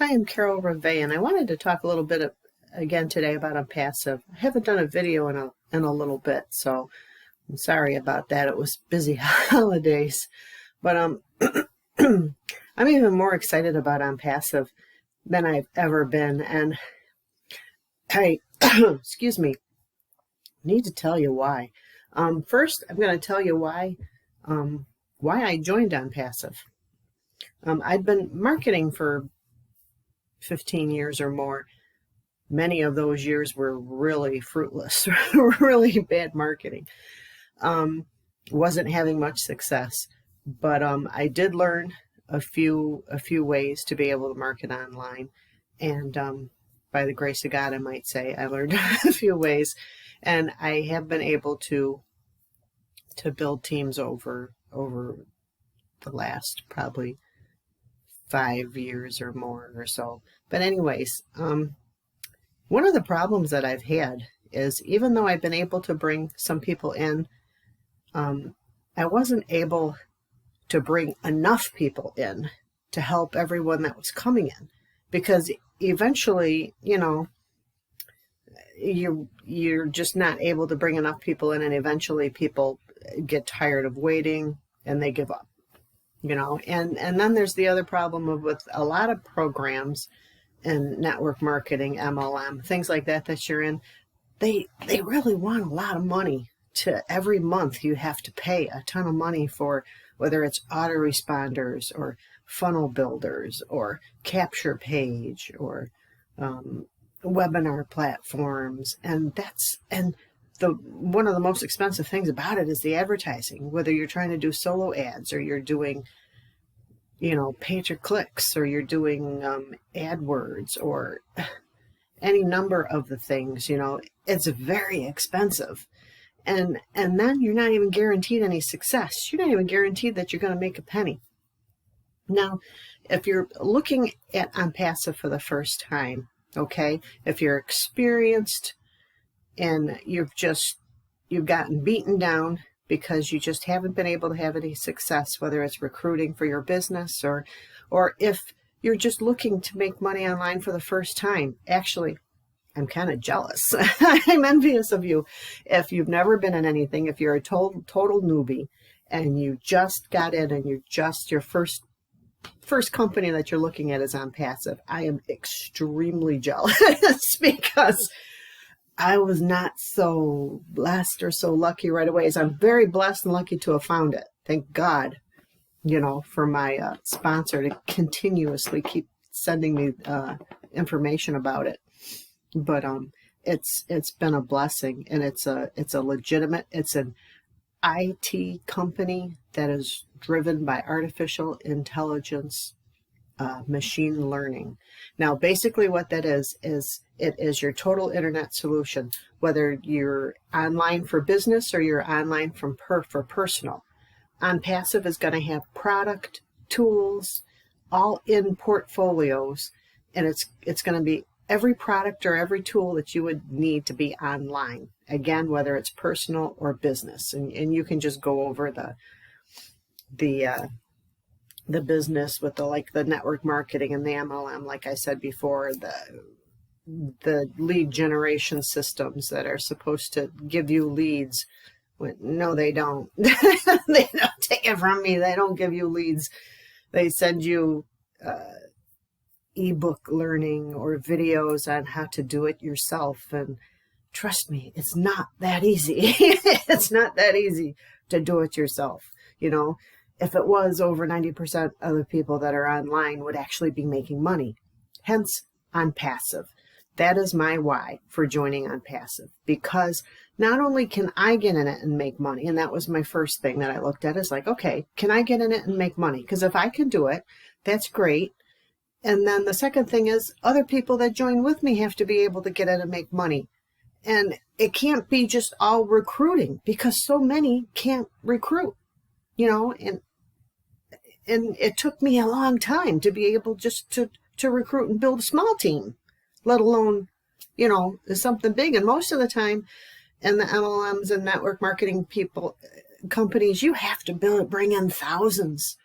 Hi, I'm Carol Rivet, and I wanted to talk a little bit again today about Onpassive. I haven't done a video in a little bit, so I'm sorry about that. It was busy holidays, but I'm even more excited about Onpassive than I've ever been, and I excuse me, need to tell you why. First, I'm going to tell you why I joined Onpassive. I've been marketing for 15 years or more. Many of those years were really fruitless, really bad marketing. Wasn't having much success, but I did learn a few ways to be able to market online, and by the grace of God, I might say, I learned a few ways, and I have been able to build teams over the last probably 5 years or more or so. But anyways, one of the problems that I've had is, even though I've been able to bring some people in, I wasn't able to bring enough people in to help everyone that was coming in, because eventually, you know, you're just not able to bring enough people in, and eventually people get tired of waiting and they give up. You know, and then there's the other problem with a lot of programs and network marketing, MLM, things like that you're in. They really want a lot of money. To every month you have to pay a ton of money for, whether it's autoresponders or funnel builders or capture page or webinar platforms, and one of the most expensive things about it is the advertising, whether you're trying to do solo ads or you're doing, you know, pay-per-clicks, or you're doing AdWords, or any number of the things. You know, it's very expensive. And then you're not even guaranteed any success. You're not even guaranteed that you're going to make a penny. Now, if you're looking at Onpassive for the first time, okay, if you're experienced and you've gotten beaten down because you just haven't been able to have any success, whether it's recruiting for your business or if you're just looking to make money online for the first time. Actually, I'm kind of jealous. I'm envious of you. If you've never been in anything, if you're a total newbie and you just got in and your first company that you're looking at is Onpassive, I am extremely jealous because I was not so blessed or so lucky right away. As I'm very blessed and lucky to have found it. Thank God, you know, for my sponsor to continuously keep sending me information about it. But it's been a blessing, and it's a legitimate, it's an IT company that is driven by artificial intelligence, machine learning. Now, basically what that is it is your total internet solution, whether you're online for business or you're online for personal. Onpassive is going to have product, tools, all in portfolios, and it's going to be every product or every tool that you would need to be online. Again, whether it's personal or business, and you can just go over the business with the network marketing and the MLM, like I said before, the lead generation systems that are supposed to give you leads. No, they don't. They don't take it from me. They don't give you leads. They send you ebook learning or videos on how to do it yourself. And trust me, it's not that easy. It's not that easy to do it yourself. You know, if it was, over 90% of the people that are online would actually be making money. Hence, Onpassive. That is my why for joining Onpassive, because not only can I get in it and make money, and that was my first thing that I looked at, is like, okay, can I get in it and make money? Because if I can do it, that's great. And then the second thing is, other people that join with me have to be able to get in and make money. And it can't be just all recruiting, because so many can't recruit, you know, and it took me a long time to be able just to recruit and build a small team, let alone, you know, something big. And most of the time in the MLMs and network marketing companies, you have to bring in thousands,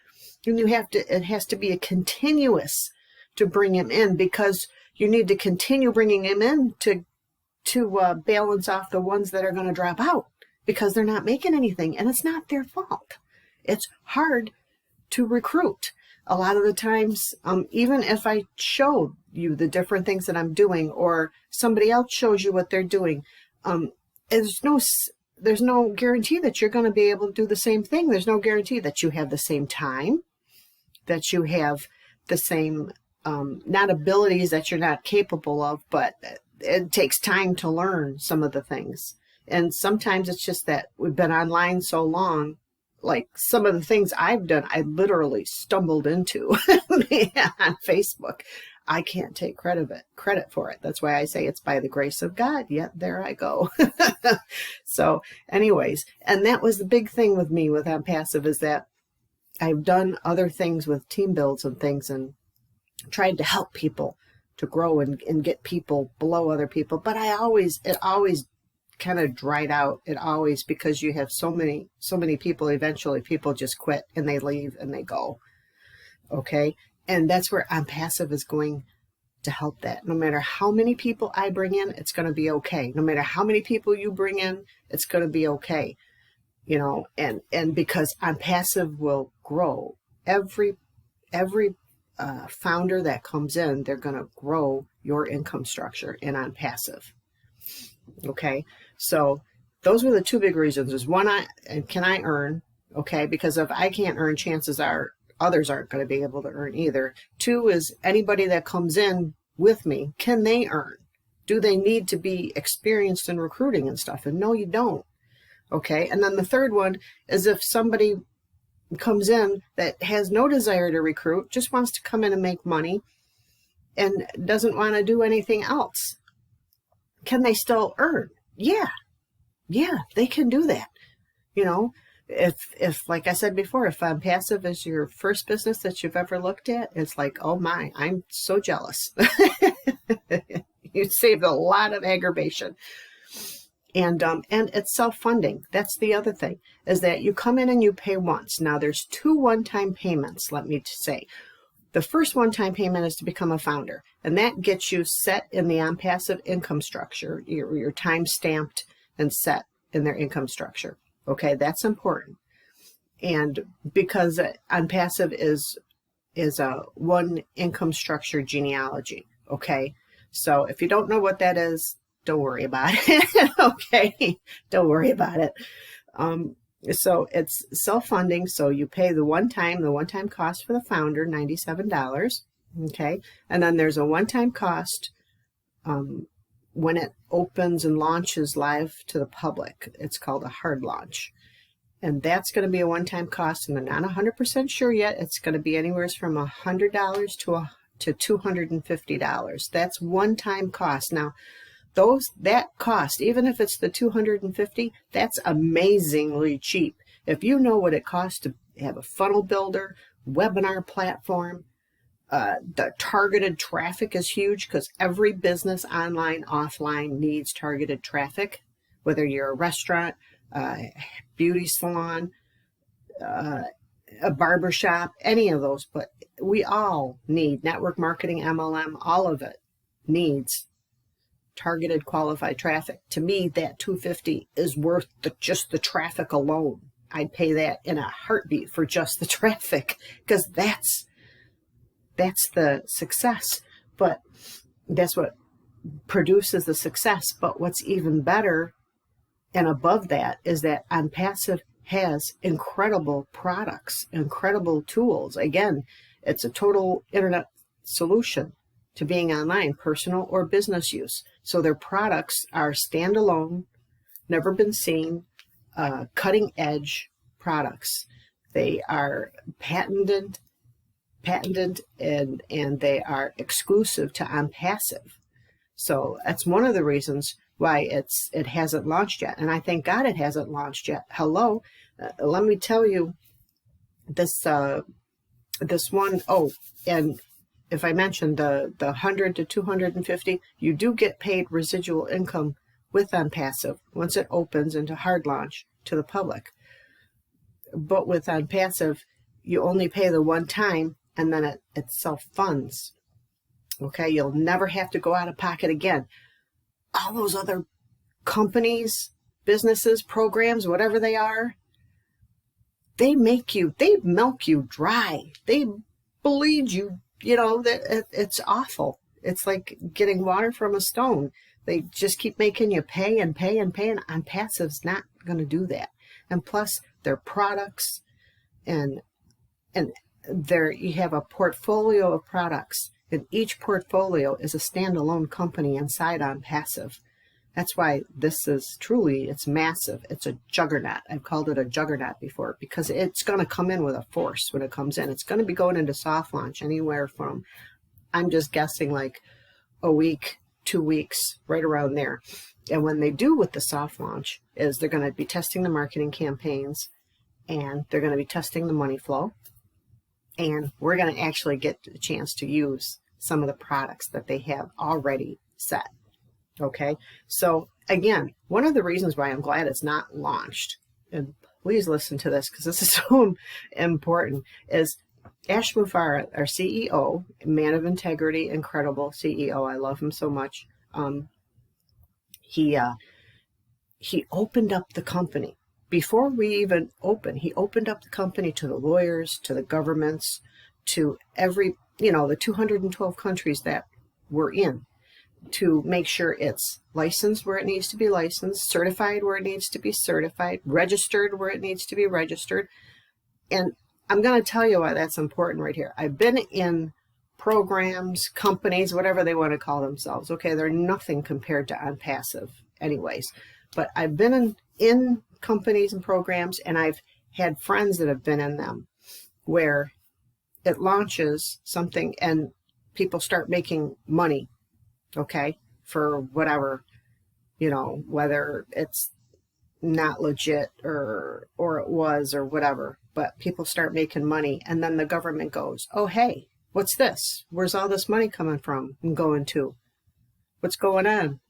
and it has to be a continuous to bring him in, because you need to continue bringing him in to balance off the ones that are going to drop out because they're not making anything, and it's not their fault. It's hard to recruit. A lot of the times, even if I show you the different things that I'm doing, or somebody else shows you what they're doing, there's no guarantee that you're going to be able to do the same thing. There's no guarantee that you have the same time, that you have the same, not abilities that you're not capable of, but it takes time to learn some of the things. And sometimes it's just that we've been online so long, like some of the things I've done, I literally stumbled into on Facebook. I can't take credit for it. That's why I say it's by the grace of God. Yet there I go. So anyways, and that was the big thing with me with Onpassive, is that I've done other things with team builds and things and tried to help people to grow and get people below other people. But it always kind of dried out. It always, because you have so many people, eventually people just quit and they leave and they go. Okay. And that's where Onpassive is going to help that. No matter how many people I bring in, it's going to be okay. No matter how many people you bring in, it's going to be okay. You know, and because Onpassive will grow. Every founder that comes in, they're going to grow your income structure in Onpassive. Okay. So those were the two big reasons. Is one, can I earn? Okay. Because if I can't earn, chances are others aren't going to be able to earn either. Two is, anybody that comes in with me, can they earn? Do they need to be experienced in recruiting and stuff? And no, you don't. Okay. And then the third one is, if somebody comes in that has no desire to recruit, just wants to come in and make money and doesn't want to do anything else, can they still earn? Yeah, they can do that. You know, if like I said before, if Onpassive is your first business that you've ever looked at, it's like, oh my, I'm so jealous. You saved a lot of aggravation. And it's self-funding. That's the other thing, is that you come in and you pay once. Now there's 2 one-time payments, let me say. The first one-time payment is to become a founder, and that gets you set in the Onpassive income structure. You're time stamped and set in their income structure. Okay, that's important. And because Onpassive is a one income structure genealogy. Okay, so if you don't know what that is, don't worry about it. Okay, don't worry about it. So it's self-funding. So you pay the one-time cost for the founder, $97. Okay. And then there's a one-time cost when it opens and launches live to the public. It's called a hard launch. And that's going to be a one-time cost. And they're not 100% sure yet. It's going to be anywhere from $100 to $250. That's one-time cost. Now, that cost, even if it's the $250, that's amazingly cheap. If you know what it costs to have a funnel builder, webinar platform, the targeted traffic is huge, because every business, online, offline, needs targeted traffic, whether you're a restaurant, beauty salon, a barbershop, any of those. But we all need network marketing, MLM, all of it needs targeted qualified traffic. To me, that $250 is worth just the traffic alone. I'd pay that in a heartbeat for just the traffic, because that's the success. But that's what produces the success. But what's even better and above that is that Onpassive has incredible products, incredible tools. Again, it's a total internet solution to being online, personal or business use. So their products are standalone, never been seen, cutting edge products. They are patented and they are exclusive to Onpassive. So that's one of the reasons why it hasn't launched yet. And I thank God it hasn't launched yet. Hello, let me tell you this one. Oh, and if I mentioned the 100 to 250, you do get paid residual income with Onpassive once it opens into hard launch to the public. But with Onpassive, you only pay the one time, and then it self-funds. Okay, you'll never have to go out of pocket again. All those other companies, businesses, programs, whatever they are, they milk you dry. They bleed you, it's awful. It's like getting water from a stone. They just keep making you pay and pay and pay, and Onpassive's not going to do that. And plus, their products and there you have a portfolio of products, and each portfolio is a standalone company inside Onpassive. That's why this is truly, it's massive. It's a juggernaut. I've called it a juggernaut before because it's going to come in with a force when it comes in. It's going to be going into soft launch anywhere from, I'm just guessing, like a week, 2 weeks, right around there. And when they do with the soft launch is they're going to be testing the marketing campaigns, and they're going to be testing the money flow. And we're going to actually get a chance to use some of the products that they have already set. Okay, so again, one of the reasons why I'm glad it's not launched, and please listen to this because this is so important, is Ash Mufareh, our CEO, man of integrity, incredible CEO. I love him so much. He opened up the company. Before we even opened, he opened up the company to the lawyers, to the governments, to every, the 212 countries that we're in, to make sure it's licensed where it needs to be licensed, certified where it needs to be certified, registered where it needs to be registered. And I'm going to tell you why that's important right here. I've been in programs, companies, whatever they want to call themselves. Okay, they're nothing compared to Onpassive anyways. But I've been in companies and programs, and I've had friends that have been in them where it launches something and people start making money, okay, for whatever, whether it's not legit or it was or whatever, but people start making money, and then the government goes, oh, hey, what's this? Where's all this money coming from and going to? What's going on?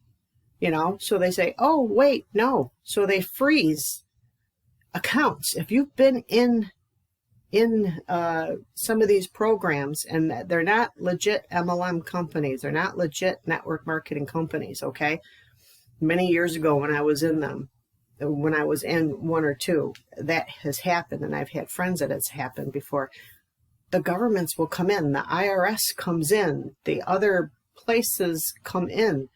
So they say, oh, wait, no. So they freeze accounts. If you've been in some of these programs, and they're not legit MLM companies, they're not legit network marketing companies, okay? Many years ago when I was in them, when I was in one or two, that has happened, and I've had friends that it's happened before. The governments will come in, the IRS comes in, the other places come in,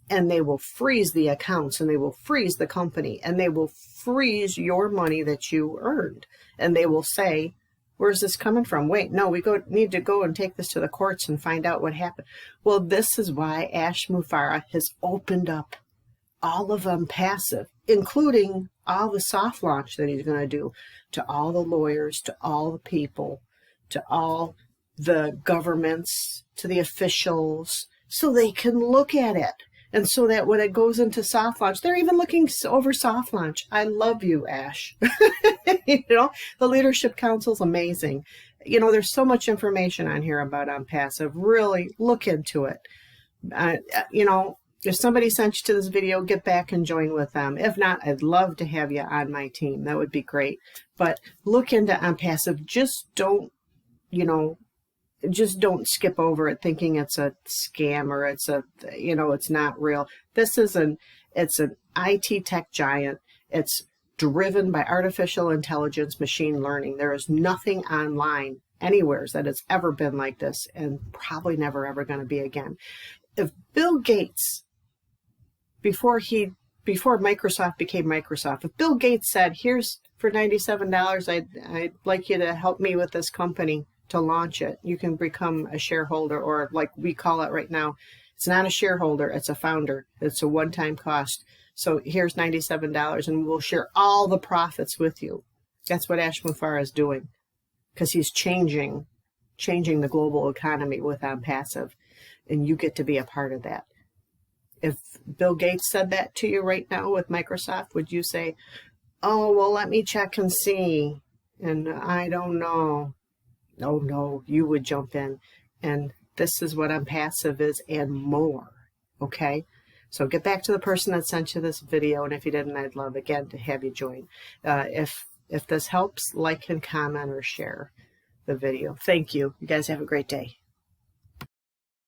and they will freeze the accounts, and they will freeze the company, and they will freeze your money that you earned. And they will say, where's this coming from? Wait, no, we need to go and take this to the courts and find out what happened. Well, this is why Ash Mufareh has opened up all of Onpassive, including all the soft launch that he's going to do, to all the lawyers, to all the people, to all the governments, to the officials, so they can look at it. And so that when it goes into soft launch, they're even looking over soft launch. I love you, Ash. The Leadership Council is amazing. There's so much information on here about Onpassive. Really look into it. If somebody sent you to this video, get back and join with them. If not, I'd love to have you on my team. That would be great. But look into Onpassive. Just don't skip over it thinking it's a scam or it's not real. It's an IT tech giant. It's driven by artificial intelligence, machine learning. There is nothing online anywhere that has ever been like this, and probably never ever going to be again. If Bill Gates, before Microsoft became Microsoft, if Bill Gates said, here's for $97, I'd like you to help me with this company to launch it. You can become a shareholder, or like we call it right now, it's not a shareholder, it's a founder. It's a one-time cost. So here's $97 and we'll share all the profits with you. That's what Ash Mufareh is doing, because he's changing the global economy with Onpassive, and you get to be a part of that. If Bill Gates said that to you right now with Microsoft, would you say, oh, well, let me check and see, and I don't know? Oh, no, you would jump in. And this is what Onpassive is and more, okay? So get back to the person that sent you this video, and if you didn't, I'd love, again, to have you join. If this helps, like and comment or share the video. Thank you. You guys have a great day.